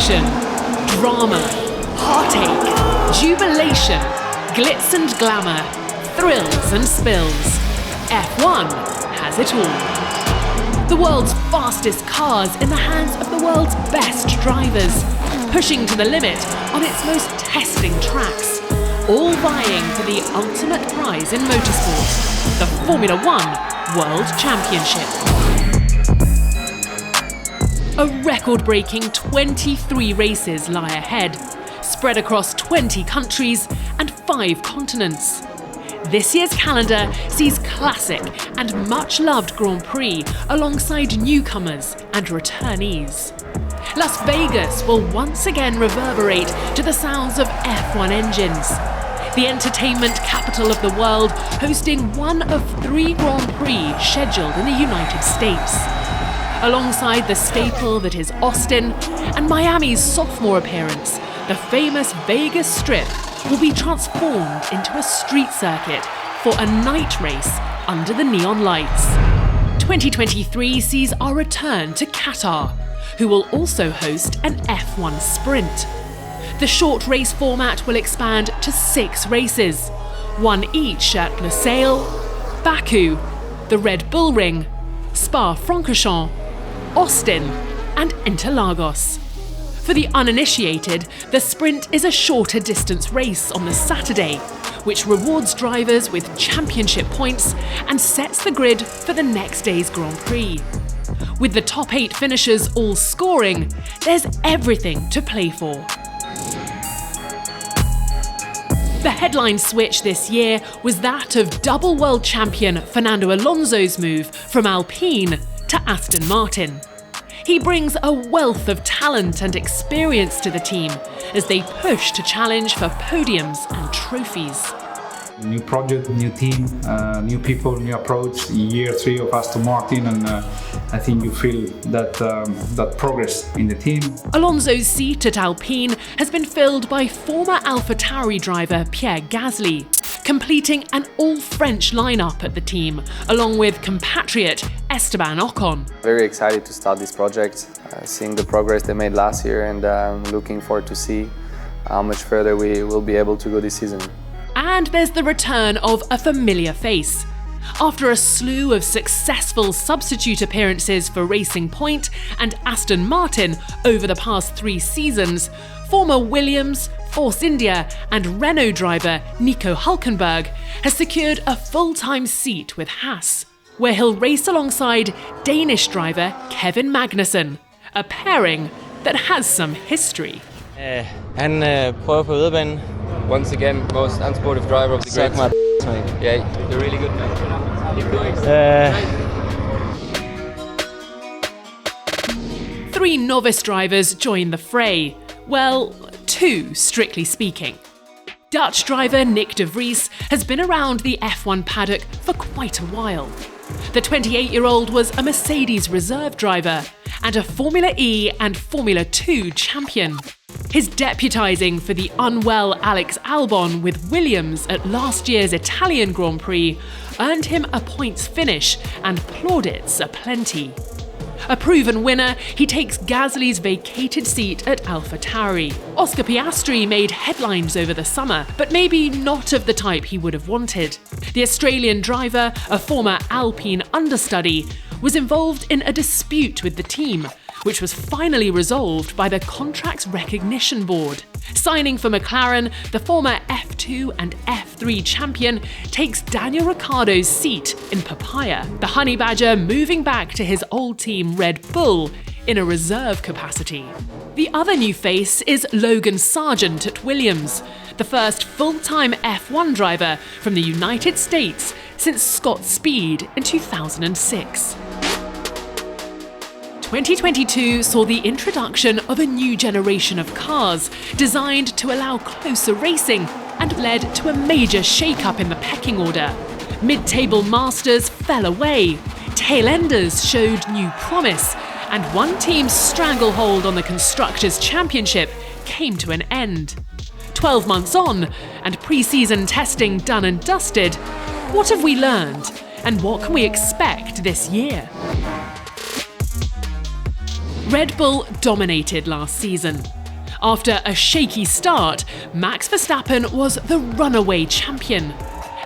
Action, drama, heartache, jubilation, glitz and glamour, thrills and spills. F1 has it all. The world's fastest cars in the hands of the world's best drivers, pushing to the limit on its most testing tracks, all vying for the ultimate prize in motorsport, the Formula One World Championship. A record-breaking 23 races lie ahead, spread across 20 countries and 5 continents. This year's calendar sees classic and much-loved Grand Prix alongside newcomers and returnees. Las Vegas will once again reverberate to the sounds of F1 engines. The entertainment capital of the world, hosting one of 3 Grand Prix scheduled in the United States. Alongside the staple that is Austin and Miami's sophomore appearance, the famous Vegas Strip will be transformed into a street circuit for a night race under the neon lights. 2023 sees our return to Qatar, who will also host an F1 sprint. The short race format will expand to 6 races, 1 each at Lusail, Baku, the Red Bull Ring, Spa-Francorchamps, Austin, and Interlagos. For the uninitiated, the sprint is a shorter distance race on the Saturday, which rewards drivers with championship points and sets the grid for the next day's Grand Prix. With the top 8 finishers all scoring, there's everything to play for. The headline switch this year was that of double world champion Fernando Alonso's move from Alpine to Aston Martin. He brings a wealth of talent and experience to the team as they push to challenge for podiums and trophies. New project, new team, new people, new approach, year 3 of Aston Martin, and I think you feel that progress in the team. Alonso's seat at Alpine has been filled by former AlphaTauri driver Pierre Gasly, completing an all-French lineup at the team, along with compatriot Esteban Ocon. Very excited to start this project, seeing the progress they made last year, and looking forward to see how much further we will be able to go this season. And there's the return of a familiar face. After a slew of successful substitute appearances for Racing Point and Aston Martin over the past 3 seasons, former Williams, Force India and Renault driver Nico Hülkenberg has secured a full-time seat with Haas, where he'll race alongside Danish driver Kevin Magnussen, a pairing that has some history. Han prøver på yderbanen. Once again, most unsportive driver of the grid. Yeah, you're really good, man. Keep going. 3 novice drivers join the fray. Well, 2, strictly speaking. Dutch driver Nick de Vries has been around the F1 paddock for quite a while. The 28-year-old was a Mercedes reserve driver and a Formula E and Formula 2 champion. His deputising for the unwell Alex Albon with Williams at last year's Italian Grand Prix earned him a points finish and plaudits aplenty. A proven winner, he takes Gasly's vacated seat at AlphaTauri. Oscar Piastri made headlines over the summer, but maybe not of the type he would have wanted. The Australian driver, a former Alpine understudy, was involved in a dispute with the team, which was finally resolved by the Contracts Recognition Board. Signing for McLaren, the former F2 and F3 champion takes Daniel Ricciardo's seat in Papaya, the Honey Badger moving back to his old team Red Bull in a reserve capacity. The other new face is Logan Sargent at Williams, the first full-time F1 driver from the United States since Scott Speed in 2006. 2022 saw the introduction of a new generation of cars designed to allow closer racing and led to a major shake-up in the pecking order. Mid-table masters fell away, tail-enders showed new promise, and one team's stranglehold on the Constructors' Championship came to an end. 12 months on, and pre-season testing done and dusted, what have we learned, and what can we expect this year? Red Bull dominated last season. After a shaky start, Max Verstappen was the runaway champion.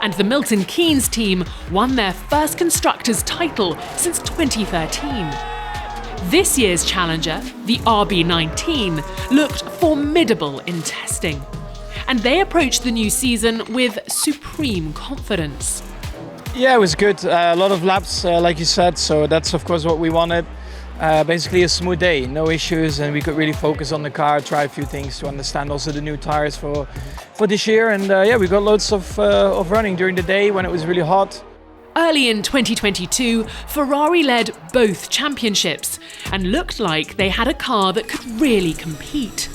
And the Milton Keynes team won their first Constructors title since 2013. This year's challenger, the RB19, looked formidable in testing. And they approached the new season with supreme confidence. Yeah, it was good. A lot of laps, like you said, so that's of course what we wanted. Basically a smooth day, no issues, and we could really focus on the car, try a few things to understand also the new tires for this year. And yeah, we got loads of running during the day when it was really hot. Early in 2022, Ferrari led both championships and looked like they had a car that could really compete.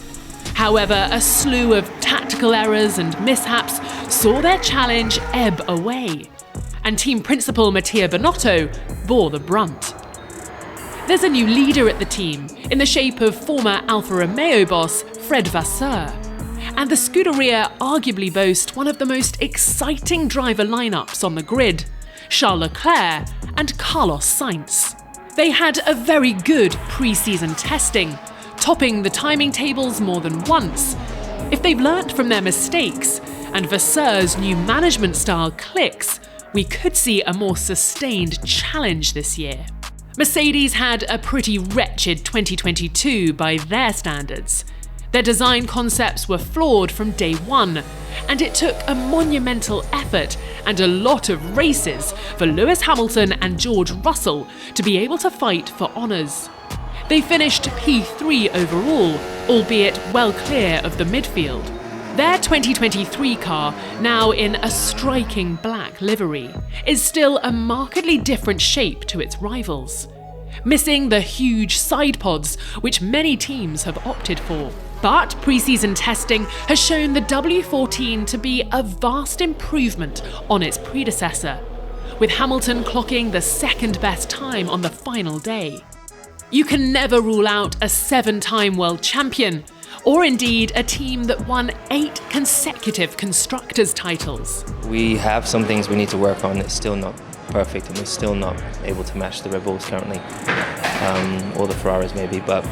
However, a slew of tactical errors and mishaps saw their challenge ebb away, and team principal Mattia Binotto bore the brunt. There's a new leader at the team in the shape of former Alfa Romeo boss Fred Vasseur, and the Scuderia arguably boast one of the most exciting driver lineups on the grid, Charles Leclerc and Carlos Sainz. They had a very good pre-season testing, topping the timing tables more than once. If they've learnt from their mistakes and Vasseur's new management style clicks, we could see a more sustained challenge this year. Mercedes had a pretty wretched 2022 by their standards. Their design concepts were flawed from day one, and it took a monumental effort and a lot of races for Lewis Hamilton and George Russell to be able to fight for honours. They finished P3 overall, albeit well clear of the midfield. Their 2023 car, now in a striking black livery, is still a markedly different shape to its rivals, missing the huge side pods which many teams have opted for. But pre-season testing has shown the W14 to be a vast improvement on its predecessor, with Hamilton clocking the second best time on the final day. You can never rule out a 7-time world champion, or indeed a team that won 8 consecutive Constructors titles. We have some things we need to work on. It's still not perfect, and we're still not able to match the Red Bulls currently, or the Ferraris maybe, but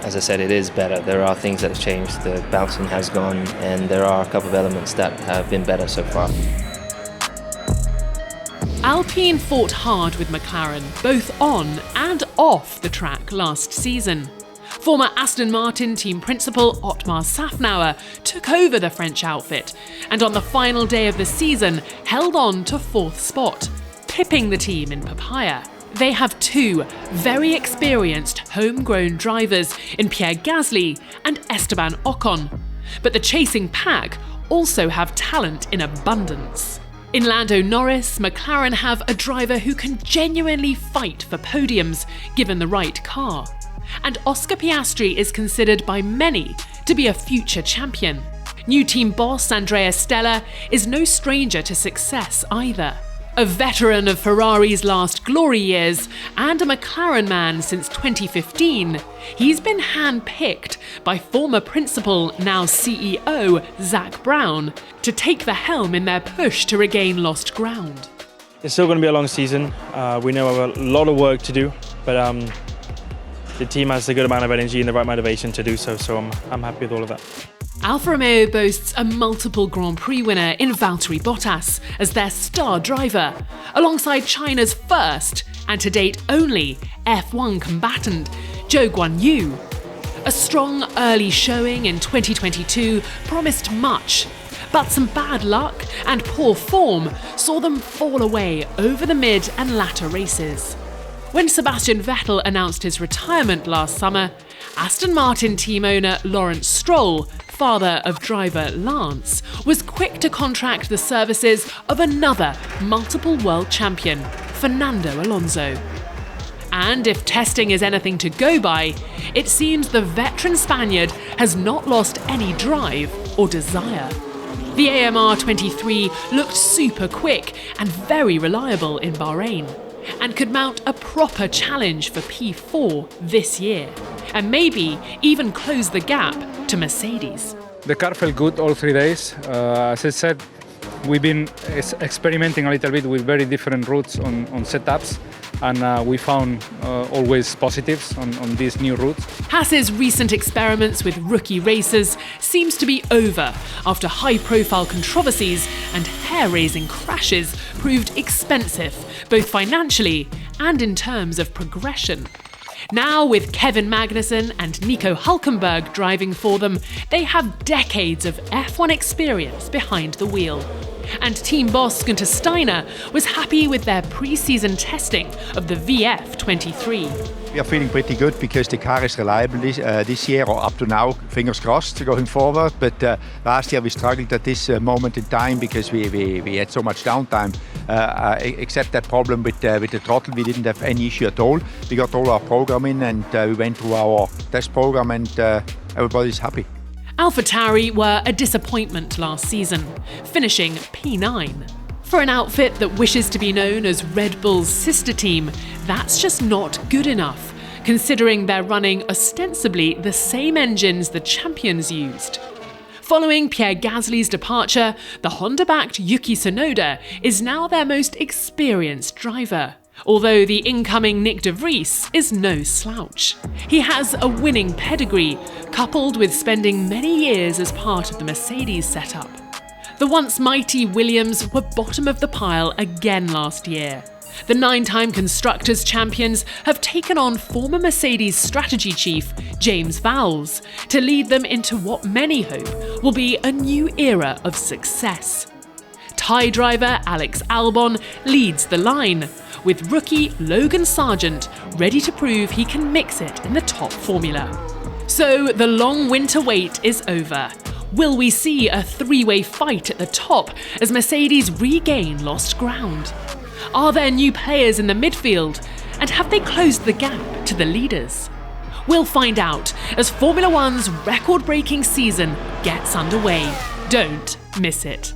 as I said, it is better. There are things that have changed, the bouncing has gone, and there are a couple of elements that have been better so far. Alpine fought hard with McLaren, both on and off the track last season. Former Aston Martin team principal Otmar Safnauer took over the French outfit, and on the final day of the season held on to 4th spot, pipping the team in Papaya. They have 2 very experienced homegrown drivers in Pierre Gasly and Esteban Ocon, but the chasing pack also have talent in abundance. In Lando Norris, McLaren have a driver who can genuinely fight for podiums given the right car. And Oscar Piastri is considered by many to be a future champion. New team boss Andrea Stella is no stranger to success either. A veteran of Ferrari's last glory years and a McLaren man since 2015, he's been hand-picked by former principal, now CEO, Zak Brown, to take the helm in their push to regain lost ground. It's still going to be a long season. We know we have a lot of work to do, but the team has a good amount of energy and the right motivation to do so, so I'm happy with all of that. Alfa Romeo boasts a multiple Grand Prix winner in Valtteri Bottas as their star driver, alongside China's first, and to date only, F1 combatant, Zhou Guanyu. A strong early showing in 2022 promised much, but some bad luck and poor form saw them fall away over the mid and latter races. When Sebastian Vettel announced his retirement last summer, Aston Martin team owner Lawrence Stroll, father of driver Lance, was quick to contract the services of another multiple world champion, Fernando Alonso. And if testing is anything to go by, it seems the veteran Spaniard has not lost any drive or desire. The AMR 23 looked super quick and very reliable in Bahrain, and could mount a proper challenge for P4 this year, and maybe even close the gap to Mercedes. The car felt good all 3 days. As I said, we've been experimenting a little bit with very different routes on setups. and we found always positives on these new routes. Haas's recent experiments with rookie racers seems to be over after high-profile controversies and hair-raising crashes proved expensive, both financially and in terms of progression. Now, with Kevin Magnussen and Nico Hülkenberg driving for them, they have decades of F1 experience behind the wheel. And team boss Günther Steiner was happy with their pre-season testing of the VF23. We are feeling pretty good because the car is reliable this year, or up to now, fingers crossed, going forward. But last year we struggled at this moment in time because we had so much downtime. Except that problem with the throttle, we didn't have any issue at all. We got all our programming and we went through our test program, and everybody's happy. AlphaTauri were a disappointment last season, finishing P9. For an outfit that wishes to be known as Red Bull's sister team, that's just not good enough, considering they're running ostensibly the same engines the champions used. Following Pierre Gasly's departure, the Honda-backed Yuki Tsunoda is now their most experienced driver. Although the incoming Nick de Vries is no slouch. He has a winning pedigree, coupled with spending many years as part of the Mercedes setup. The once mighty Williams were bottom of the pile again last year. The 9-time Constructors champions have taken on former Mercedes strategy chief James Vowles to lead them into what many hope will be a new era of success. Thai driver Alex Albon leads the line, with rookie Logan Sargent ready to prove he can mix it in the top formula. So the long winter wait is over. Will we see a three-way fight at the top as Mercedes regain lost ground? Are there new players in the midfield? And have they closed the gap to the leaders? We'll find out as Formula One's record-breaking season gets underway. Don't miss it.